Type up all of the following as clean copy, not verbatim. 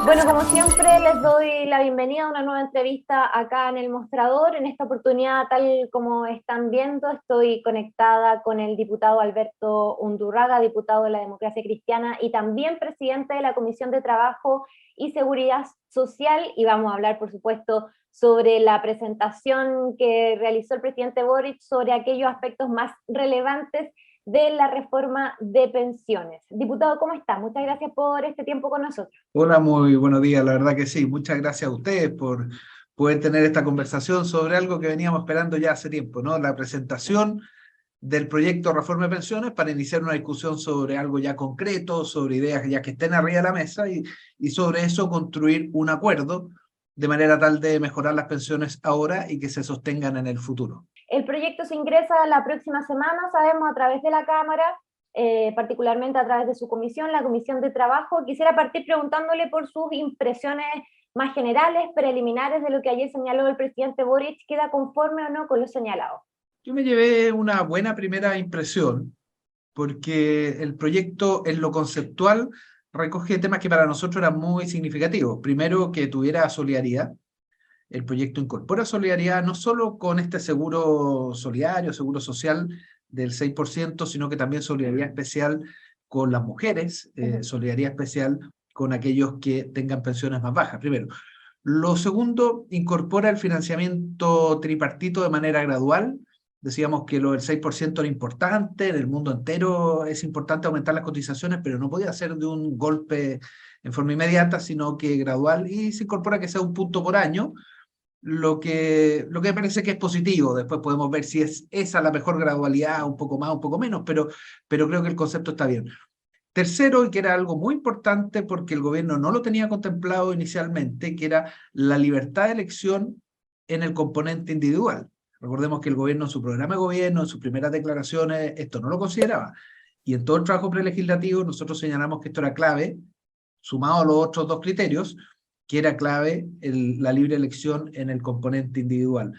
Bueno, como siempre, les doy la bienvenida a una nueva entrevista acá en El Mostrador. En esta oportunidad, tal como están viendo, estoy conectada con el diputado Alberto Undurraga, diputado de la Democracia Cristiana y también presidente de la Comisión de Trabajo y Seguridad Social. Y vamos a hablar, por supuesto, sobre la presentación que realizó el presidente Boric sobre aquellos aspectos más relevantes de la reforma de pensiones. Diputado, ¿cómo está? Muchas gracias por este tiempo con nosotros. Hola, muy buenos días. La verdad que sí, muchas gracias a ustedes por poder tener esta conversación sobre algo que veníamos esperando ya hace tiempo, ¿no? La presentación del proyecto de reforma de pensiones para iniciar una discusión sobre algo ya concreto, sobre ideas ya que estén arriba de la mesa y sobre eso construir un acuerdo de manera tal de mejorar las pensiones ahora y que se sostengan en el futuro. El proyecto se ingresa la próxima semana, sabemos, a través de la Cámara, particularmente a través de su comisión, la Comisión de Trabajo. Quisiera partir preguntándole por sus impresiones más generales, preliminares de lo que ayer señaló el presidente Boric. ¿Queda conforme o no con lo señalado? Yo me llevé una buena primera impresión porque el proyecto en lo conceptual recoge temas que para nosotros eran muy significativos. Primero, que tuviera solidaridad. El proyecto incorpora solidaridad no solo con este seguro solidario, seguro social del 6%, sino que también solidaridad especial con las mujeres, solidaridad especial con aquellos que tengan pensiones más bajas, primero. Lo segundo, incorpora el financiamiento tripartito de manera gradual. Decíamos que lo del 6% era importante, en el mundo entero es importante aumentar las cotizaciones, pero no podía ser de un golpe en forma inmediata, sino que gradual, y se incorpora que sea un punto por año, lo que me parece que es positivo. Después podemos ver si es esa la mejor gradualidad, un poco más, un poco menos, pero creo que el concepto está bien. Tercero, y que era algo muy importante porque el gobierno no lo tenía contemplado inicialmente, que era la libertad de elección en el componente individual. Recordemos que el gobierno en su programa de gobierno, en sus primeras declaraciones, esto no lo consideraba. Y en todo el trabajo prelegislativo nosotros señalamos que esto era clave, sumado a los otros dos criterios, que era clave la libre elección en el componente individual.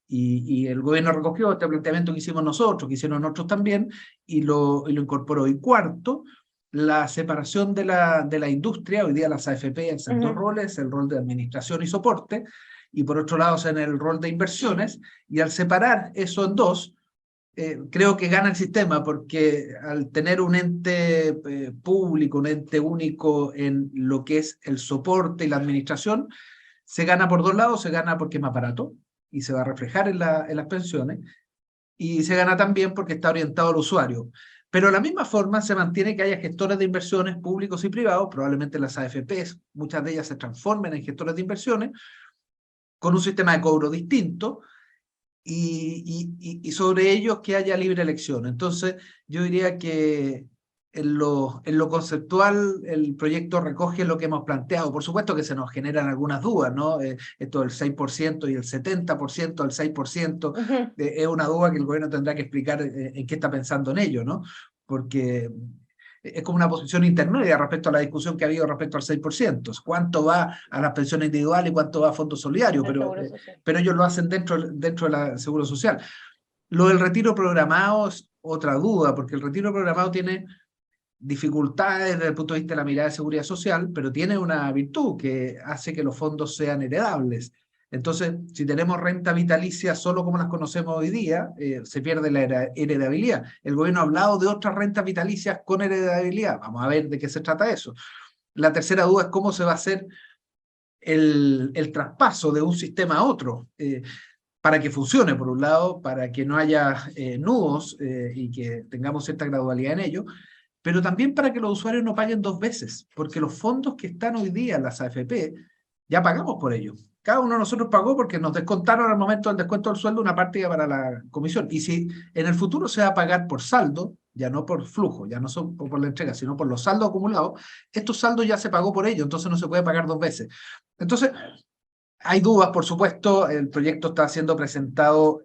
Y el gobierno recogió este planteamiento que hicimos nosotros, que hicieron otros también, y lo incorporó. Y cuarto, la separación de la industria. Hoy día las AFP hacen dos roles, el rol de administración y soporte, y por otro lado hacen el rol de inversiones, y al separar eso en dos, creo que gana el sistema, porque al tener un ente público, un ente único en lo que es el soporte y la administración, se gana por dos lados. Se gana porque es más barato y se va a reflejar en las pensiones, y se gana también porque está orientado al usuario. Pero de la misma forma se mantiene que haya gestores de inversiones públicos y privados, probablemente las AFPs, muchas de ellas se transformen en gestores de inversiones, con un sistema de cobro distinto, y sobre ellos que haya libre elección. Entonces, yo diría que en lo conceptual el proyecto recoge lo que hemos planteado. Por supuesto que se nos generan algunas dudas, ¿no? Esto del 6% y el 70% al 6%, es una duda que el gobierno tendrá que explicar en qué está pensando en ello, ¿no? Porque es como una posición intermedia respecto a la discusión que ha habido respecto al 6%. ¿Cuánto va a las pensiones individuales y cuánto va a fondos solidarios? El Seguro Social. Pero ellos lo hacen dentro de la Seguro Social. Lo del retiro programado es otra duda, porque el retiro programado tiene dificultades desde el punto de vista de la mirada de seguridad social, pero tiene una virtud que hace que los fondos sean heredables. Entonces, si tenemos renta vitalicia solo como las conocemos hoy día, se pierde la heredabilidad. El gobierno ha hablado de otras rentas vitalicias con heredabilidad. Vamos a ver de qué se trata eso. La tercera duda es cómo se va a hacer el traspaso de un sistema a otro, para que funcione, por un lado, para que no haya nudos, y que tengamos cierta gradualidad en ello, pero también para que los usuarios no paguen dos veces, porque los fondos que están hoy día en las AFP, ya pagamos por ellos. Cada uno de nosotros pagó porque nos descontaron al momento del descuento del sueldo una parte para la comisión. Y si en el futuro se va a pagar por saldo, ya no por flujo, ya no son por la entrega, sino por los saldos acumulados, estos saldos ya se pagó por ellos, entonces no se puede pagar dos veces. Entonces, hay dudas, por supuesto. El proyecto está siendo presentado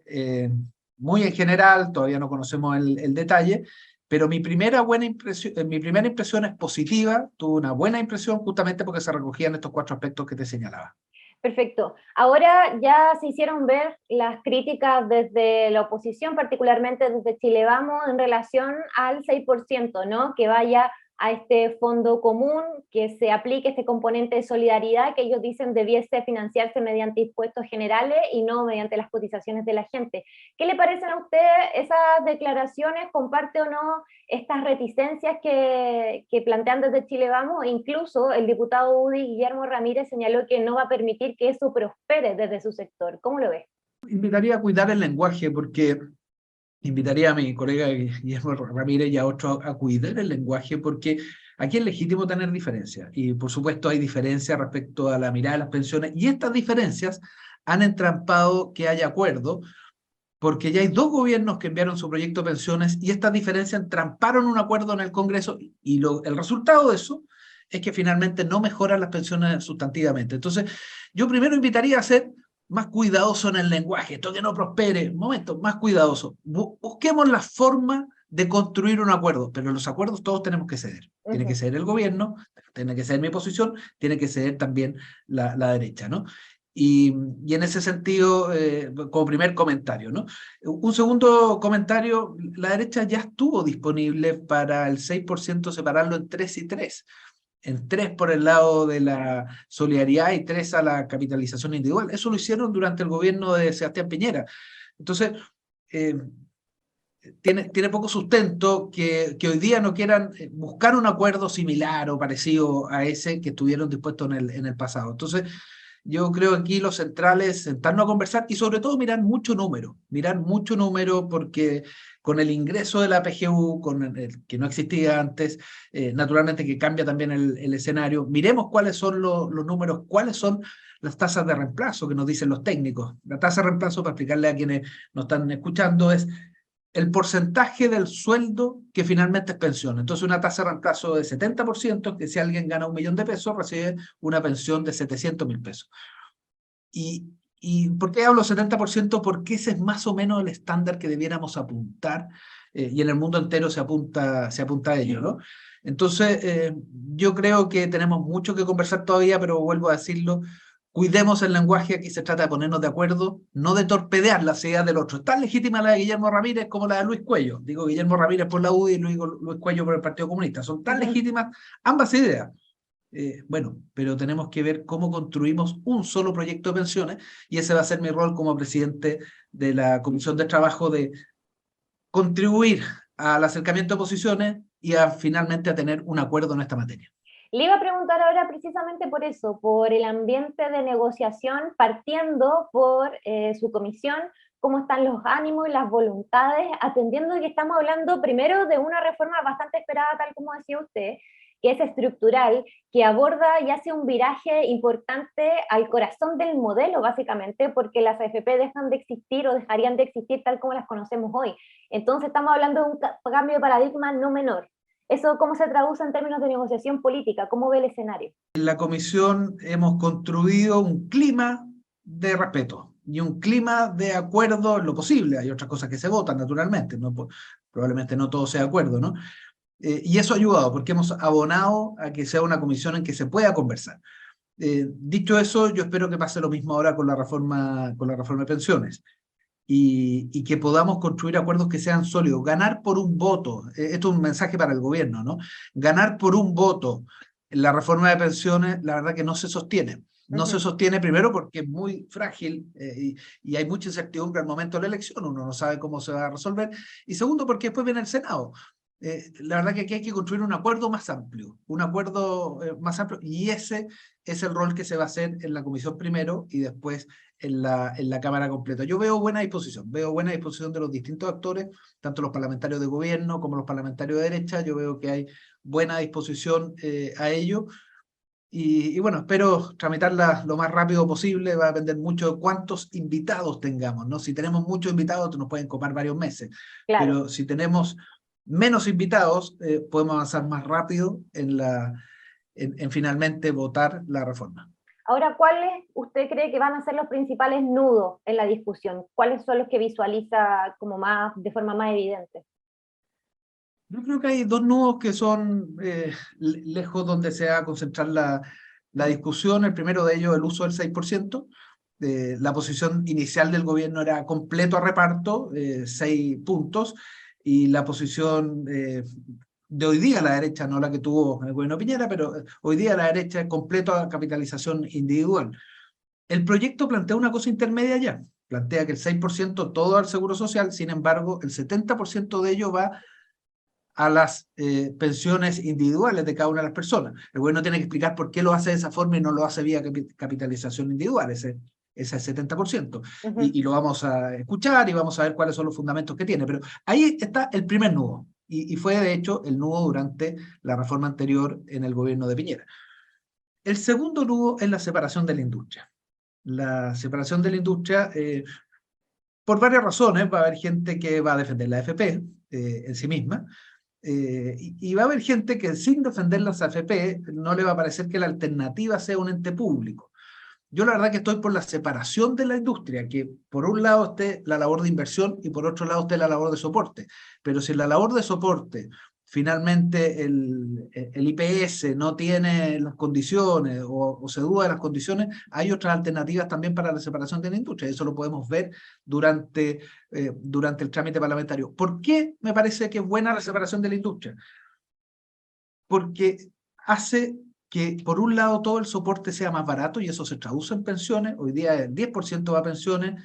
muy en general, todavía no conocemos el detalle, pero mi primera impresión es positiva. Tuve una buena impresión justamente porque se recogían estos cuatro aspectos que te señalaba. Perfecto. Ahora ya se hicieron ver las críticas desde la oposición, particularmente desde Chile Vamos, en relación al 6%, ¿no? Que vaya a este fondo común, que se aplique este componente de solidaridad que ellos dicen debiese financiarse mediante impuestos generales y no mediante las cotizaciones de la gente. ¿Qué le parecen a usted esas declaraciones? ¿Comparte o no estas reticencias que plantean desde Chile Vamos? Incluso el diputado UDI Guillermo Ramírez señaló que no va a permitir que eso prospere desde su sector. ¿Cómo lo ve? Invitaría a cuidar el lenguaje porque invitaría a mi colega Guillermo Ramírez y a otros a cuidar el lenguaje porque aquí es legítimo tener diferencias y por supuesto hay diferencias respecto a la mirada de las pensiones y estas diferencias han entrampado que haya acuerdo porque ya hay dos gobiernos que enviaron su proyecto de pensiones y estas diferencias entramparon un acuerdo en el Congreso y el resultado de eso es que finalmente no mejoran las pensiones sustantivamente. Entonces, yo primero invitaría a ser más cuidadoso en el lenguaje, esto que no prospere, un momento, más cuidadoso. Busquemos la forma de construir un acuerdo, pero en los acuerdos todos tenemos que ceder. Tiene que ceder el gobierno, tiene que ceder mi posición, tiene que ceder también la derecha, ¿no? Y en ese sentido, como primer comentario, ¿no? Un segundo comentario, la derecha ya estuvo disponible para el 6% separarlo en 3 y 3. En 3 por el lado de la solidaridad y 3 a la capitalización individual. Eso lo hicieron durante el gobierno de Sebastián Piñera. Entonces, tiene poco sustento que hoy día no quieran buscar un acuerdo similar o parecido a ese que estuvieron dispuestos en el pasado. Entonces, yo creo que aquí los centrales sentarnos a conversar y sobre todo mirar mucho número porque con el ingreso de la PGU, que no existía antes, naturalmente que cambia también el escenario, miremos cuáles son los números, cuáles son las tasas de reemplazo que nos dicen los técnicos. La tasa de reemplazo, para explicarle a quienes nos están escuchando, es el porcentaje del sueldo que finalmente es pensión. Entonces, una tasa de reemplazo de 70%, que si alguien gana 1.000.000 pesos, recibe una pensión de 700.000 pesos. ¿Y por qué hablo 70%? Porque ese es más o menos el estándar que debiéramos apuntar, y en el mundo entero se apunta a ello, ¿no? Entonces, yo creo que tenemos mucho que conversar todavía, pero vuelvo a decirlo, cuidemos el lenguaje, aquí se trata de ponernos de acuerdo, no de torpedear las ideas del otro. Es tan legítima la de Guillermo Ramírez como la de Luis Cuello. Digo Guillermo Ramírez por la UDI y Luis Cuello por el Partido Comunista. Son tan legítimas ambas ideas. Bueno, pero tenemos que ver cómo construimos un solo proyecto de pensiones y ese va a ser mi rol como presidente de la Comisión de Trabajo, de contribuir al acercamiento de posiciones y finalmente a tener un acuerdo en esta materia. Le iba a preguntar ahora precisamente por eso, por el ambiente de negociación, partiendo por su comisión, cómo están los ánimos y las voluntades, atendiendo que estamos hablando primero de una reforma bastante esperada, tal como decía usted, que es estructural, que aborda y hace un viraje importante al corazón del modelo, básicamente, porque las AFP dejan de existir o dejarían de existir tal como las conocemos hoy. Entonces estamos hablando de un cambio de paradigma no menor. ¿Eso cómo se traduce en términos de negociación política? ¿Cómo ve el escenario? En la comisión hemos construido un clima de respeto y un clima de acuerdo en lo posible. Hay otras cosas que se votan, naturalmente, ¿no? Probablemente no todo sea de acuerdo, ¿no? Y eso ha ayudado porque hemos abonado a que sea una comisión en que se pueda conversar. Dicho eso, yo espero que pase lo mismo ahora con la reforma de pensiones y que podamos construir acuerdos que sean sólidos. Ganar por un voto, esto es un mensaje para el gobierno, ¿no? Ganar por un voto en la reforma de pensiones, la verdad que no se sostiene. No se sostiene primero porque es muy frágil, y hay mucha incertidumbre al momento de la elección, uno no sabe cómo se va a resolver, y segundo porque después viene el Senado. La verdad que aquí hay que construir un acuerdo más amplio, y ese es el rol que se va a hacer en la comisión primero y después en la Cámara completa. Yo veo buena disposición de los distintos actores, tanto los parlamentarios de gobierno como los parlamentarios de derecha. Yo veo que hay buena disposición a ello. Y bueno, espero tramitarla lo más rápido posible. Va a depender mucho de cuántos invitados tengamos, ¿no? Si tenemos muchos invitados, nos pueden copar varios meses. Claro. Pero si tenemos menos invitados, podemos avanzar más rápido en finalmente votar la reforma. Ahora, ¿cuáles usted cree que van a ser los principales nudos en la discusión? ¿Cuáles son los que visualiza como de forma más evidente? Yo creo que hay dos nudos que son lejos donde se va a concentrar la discusión. El primero de ellos, el uso del 6%. La posición inicial del gobierno era completo a reparto, 6 puntos, y la posición de hoy día la derecha, no la que tuvo el gobierno Piñera, pero hoy día la derecha es completa capitalización individual. El proyecto plantea una cosa intermedia ya, plantea que el 6% todo al Seguro Social, sin embargo, el 70% de ello va a las pensiones individuales de cada una de las personas. El gobierno tiene que explicar por qué lo hace de esa forma y no lo hace vía capitalización individual, ese 70%. Y lo vamos a escuchar y vamos a ver cuáles son los fundamentos que tiene. Pero ahí está el primer nudo, y fue de hecho el nudo durante la reforma anterior en el gobierno de Piñera. El segundo nudo es la separación de la industria. La separación de la industria, por varias razones, va a haber gente que va a defender la AFP en sí misma, y va a haber gente que sin defender las AFP no le va a parecer que la alternativa sea un ente público. Yo la verdad que estoy por la separación de la industria, que por un lado esté la labor de inversión y por otro lado esté la labor de soporte. Pero si la labor de soporte, finalmente el IPS no tiene las condiciones o se duda de las condiciones, hay otras alternativas también para la separación de la industria. Eso lo podemos ver durante el trámite parlamentario. ¿Por qué me parece que es buena la separación de la industria? Porque hace que, por un lado, todo el soporte sea más barato y eso se traduce en pensiones. Hoy día el 10% va a pensiones.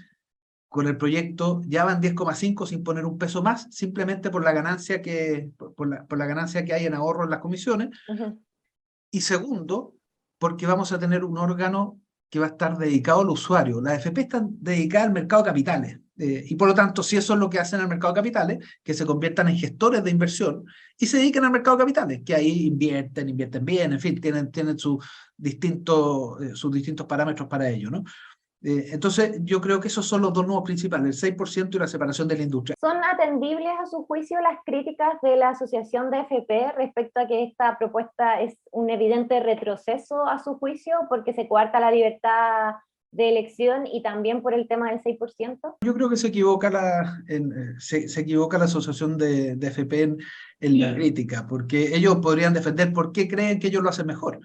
Con el proyecto ya van 10,5 sin poner un peso más, simplemente por la ganancia por la ganancia que hay en ahorro en las comisiones. Y segundo, porque vamos a tener un órgano que va a estar dedicado al usuario. Las AFP están dedicadas al mercado de capitales. Y por lo tanto, si eso es lo que hacen al mercado de capitales, que se conviertan en gestores de inversión y se dediquen al mercado de capitales, que ahí invierten bien, en fin, tienen sus distintos parámetros para ello, ¿no? Entonces, yo creo que esos son los dos nudos principales, el 6% y la separación de la industria. ¿Son atendibles a su juicio las críticas de la Asociación de AFP respecto a que esta propuesta es un evidente retroceso a su juicio porque se coarta la libertad de elección y también por el tema del 6%? Yo creo que se equivoca se equivoca la Asociación de AFP en la crítica, porque ellos podrían defender por qué creen que ellos lo hacen mejor.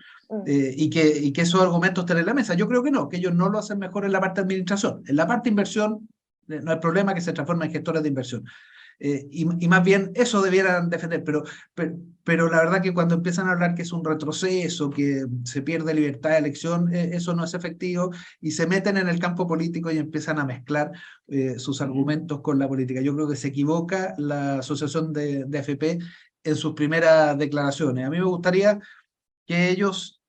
Y que esos argumentos estén en la mesa. Yo creo que no, que ellos no lo hacen mejor en la parte de administración. En la parte de inversión no hay problema que se transformen en gestores de inversión. Y más bien eso debieran defender, pero la verdad que cuando empiezan a hablar que es un retroceso, que se pierde libertad de elección, eso no es efectivo y se meten en el campo político y empiezan a mezclar sus argumentos con la política. Yo creo que se equivoca la Asociación de AFP en sus primeras declaraciones. A mí me gustaría que ellos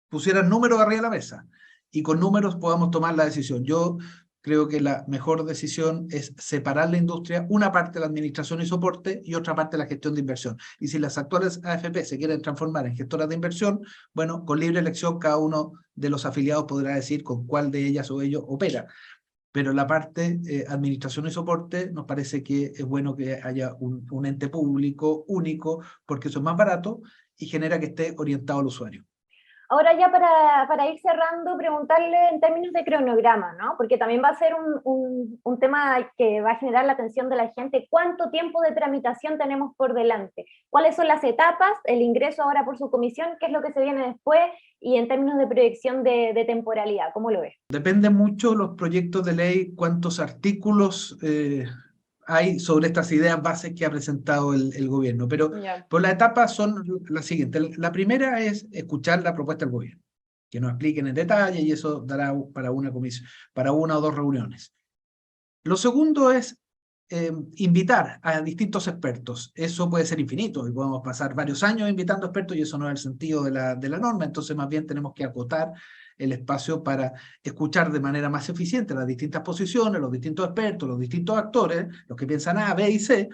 pusieran números arriba de la mesa y con números podamos tomar la decisión. Yo creo que la mejor decisión es separar la industria, una parte la administración y soporte y otra parte la gestión de inversión. Y si las actuales AFP se quieren transformar en gestoras de inversión, bueno, con libre elección cada uno de los afiliados podrá decir con cuál de ellas o ellos opera. Pero la parte administración y soporte nos parece que es bueno que haya un ente público único porque eso es más barato y genera que esté orientado al usuario. Ahora ya para ir cerrando, preguntarle en términos de cronograma, ¿no? Porque también va a ser un tema que va a generar la atención de la gente. ¿Cuánto tiempo de tramitación tenemos por delante? ¿Cuáles son las etapas? El ingreso ahora por su comisión, ¿qué es lo que se viene después? Y en términos de proyección de temporalidad, ¿cómo lo ves? Depende mucho los proyectos de ley, cuántos artículos hay sobre estas ideas bases que ha presentado el gobierno. Pero pues las etapas son las siguientes. La primera es escuchar la propuesta del gobierno, que nos expliquen en detalle y eso dará para una comisión, para una o dos reuniones. Lo segundo es invitar a distintos expertos. Eso puede ser infinito y podemos pasar varios años invitando expertos y eso no es el sentido de la norma. Entonces más bien tenemos que acotar el espacio para escuchar de manera más eficiente las distintas posiciones, los distintos expertos, los distintos actores, los que piensan A, B y C,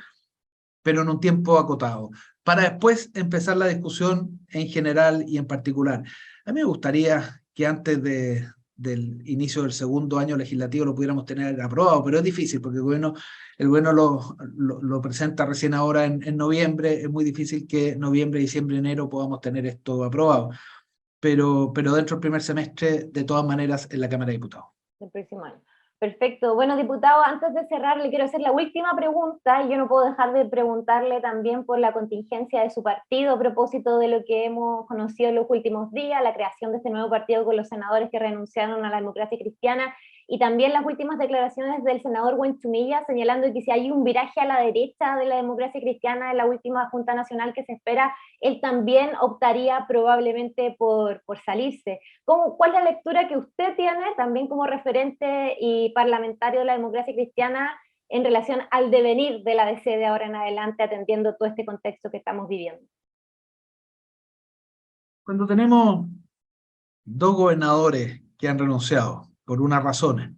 pero en un tiempo acotado, para después empezar la discusión en general y en particular. A mí me gustaría que antes del inicio del segundo año legislativo lo pudiéramos tener aprobado, pero es difícil porque el gobierno lo presenta recién ahora en noviembre, es muy difícil que noviembre, diciembre, enero podamos tener esto aprobado, pero dentro del primer semestre, de todas maneras, en la Cámara de Diputados. El próximo año. Perfecto. Bueno, diputado, antes de cerrar, le quiero hacer la última pregunta, y yo no puedo dejar de preguntarle también por la contingencia de su partido a propósito de lo que hemos conocido en los últimos días, la creación de este nuevo partido con los senadores que renunciaron a la democracia cristiana y también las últimas declaraciones del senador Huenchumilla señalando que si hay un viraje a la derecha de la democracia cristiana en la última Junta Nacional que se espera, él también optaría probablemente por salirse. ¿Cuál es la lectura que usted tiene también como referente y parlamentario de la democracia cristiana en relación al devenir de la DC de ahora en adelante, atendiendo todo este contexto que estamos viviendo? Cuando tenemos dos gobernadores que han renunciado por unas razones,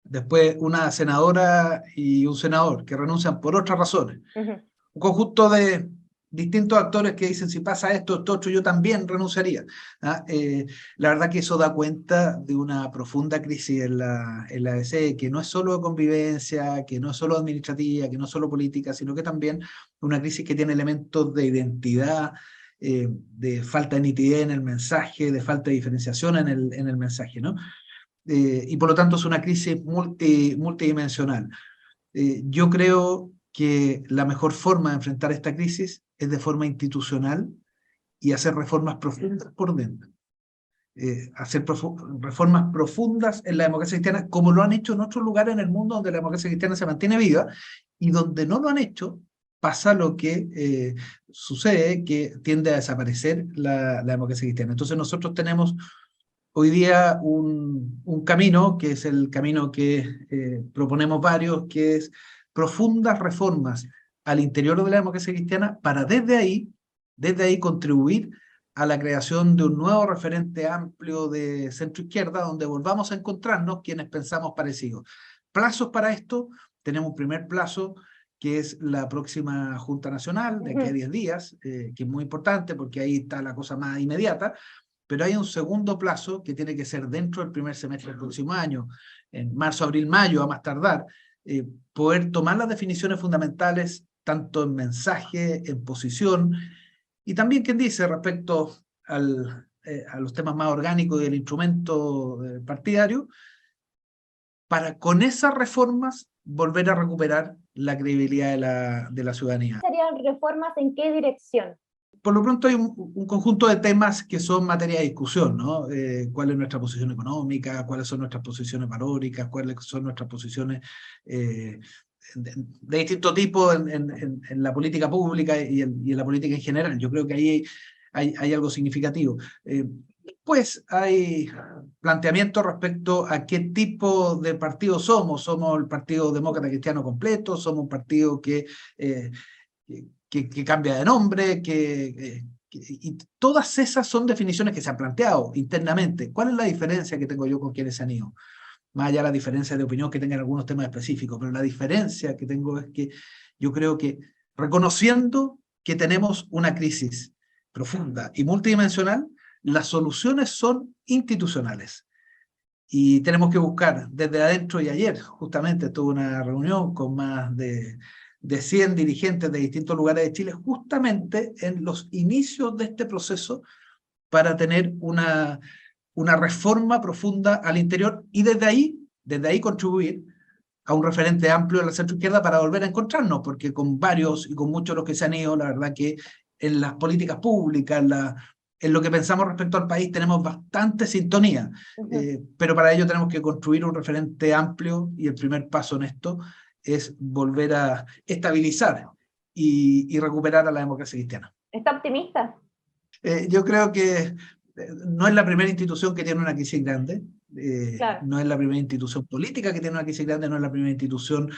después una senadora y un senador que renuncian por otras razones, un conjunto de distintos actores que dicen si pasa esto, esto otro, yo también renunciaría. La verdad que eso da cuenta de una profunda crisis en la DC, que no es solo de convivencia, que no es solo administrativa, que no es solo política, sino que también una crisis que tiene elementos de identidad, de falta de nitidez en el mensaje, de falta de diferenciación en el mensaje, ¿no? Y por lo tanto es una crisis multidimensional. Yo creo que la mejor forma de enfrentar esta crisis es de forma institucional y hacer reformas profundas por dentro. Hacer reformas profundas en la democracia cristiana, como lo han hecho en otros lugares en el mundo donde la democracia cristiana se mantiene viva, y donde no lo han hecho, pasa lo que sucede, que tiende a desaparecer la democracia cristiana. Entonces nosotros tenemos hoy día un camino, que es el camino que proponemos varios, que es profundas reformas al interior de la democracia cristiana para desde ahí contribuir a la creación de un nuevo referente amplio de centro-izquierda donde volvamos a encontrarnos quienes pensamos parecidos. Plazos para esto, tenemos un primer plazo que es la próxima Junta Nacional, de aquí a 10 días, que es muy importante porque ahí está la cosa más inmediata, pero hay un segundo plazo que tiene que ser dentro del primer semestre del próximo año, en marzo, abril, mayo, a más tardar, poder tomar las definiciones fundamentales, tanto en mensaje, en posición, y también, ¿quién dice?, respecto a los temas más orgánicos del instrumento partidario, para con esas reformas volver a recuperar la credibilidad de la ciudadanía. ¿Serían reformas en qué dirección? Por lo pronto hay un conjunto de temas que son materia de discusión, ¿no? ¿Cuál es nuestra posición económica? ¿Cuáles son nuestras posiciones valóricas? ¿Cuáles son nuestras posiciones de distinto tipo en la política pública y en la política en general? Yo creo que ahí hay algo significativo. Después hay planteamientos respecto a qué tipo de partido somos. ¿Somos el Partido Demócrata Cristiano completo? ¿Somos un partido que cambia de nombre? Y todas esas son definiciones que se han planteado internamente. ¿Cuál es la diferencia que tengo yo con quienes se han ido? Más allá de la diferencia de opinión que tengan algunos temas específicos, pero la diferencia que tengo es que yo creo que reconociendo que tenemos una crisis profunda y multidimensional, las soluciones son institucionales. Y tenemos que buscar desde adentro, y ayer justamente tuve una reunión con más de 100 dirigentes de distintos lugares de Chile, justamente en los inicios de este proceso para tener una reforma profunda al interior y desde ahí contribuir a un referente amplio de la centroizquierda para volver a encontrarnos, porque con varios y con muchos de los que se han ido, la verdad que en las políticas públicas, en lo que pensamos respecto al país, tenemos bastante sintonía, pero para ello tenemos que construir un referente amplio y el primer paso en esto es volver a estabilizar y recuperar a la democracia cristiana. ¿Está optimista? Yo creo que no es la primera institución que tiene una crisis grande, Claro. no es la primera institución política que tiene una crisis grande, no es la primera institución,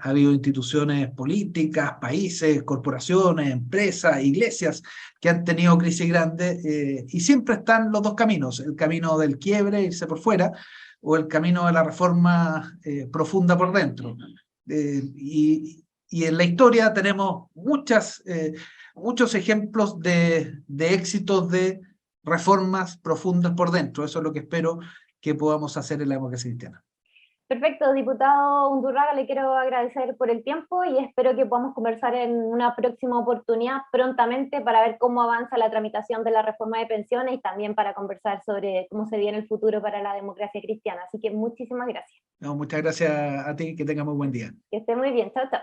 ha habido instituciones políticas, países, corporaciones, empresas, iglesias que han tenido crisis grandes y siempre están los dos caminos, el camino del quiebre, irse por fuera, o el camino de la reforma profunda por dentro. Y en la historia tenemos muchos ejemplos de éxitos de reformas profundas por dentro. Eso es lo que espero que podamos hacer en la democracia cristiana. Perfecto, diputado Undurraga, le quiero agradecer por el tiempo y espero que podamos conversar en una próxima oportunidad prontamente para ver cómo avanza la tramitación de la reforma de pensiones y también para conversar sobre cómo se viene el futuro para la democracia cristiana. Así que muchísimas gracias. No, muchas gracias a ti, que tengas muy buen día. Que esté muy bien, chao, chao.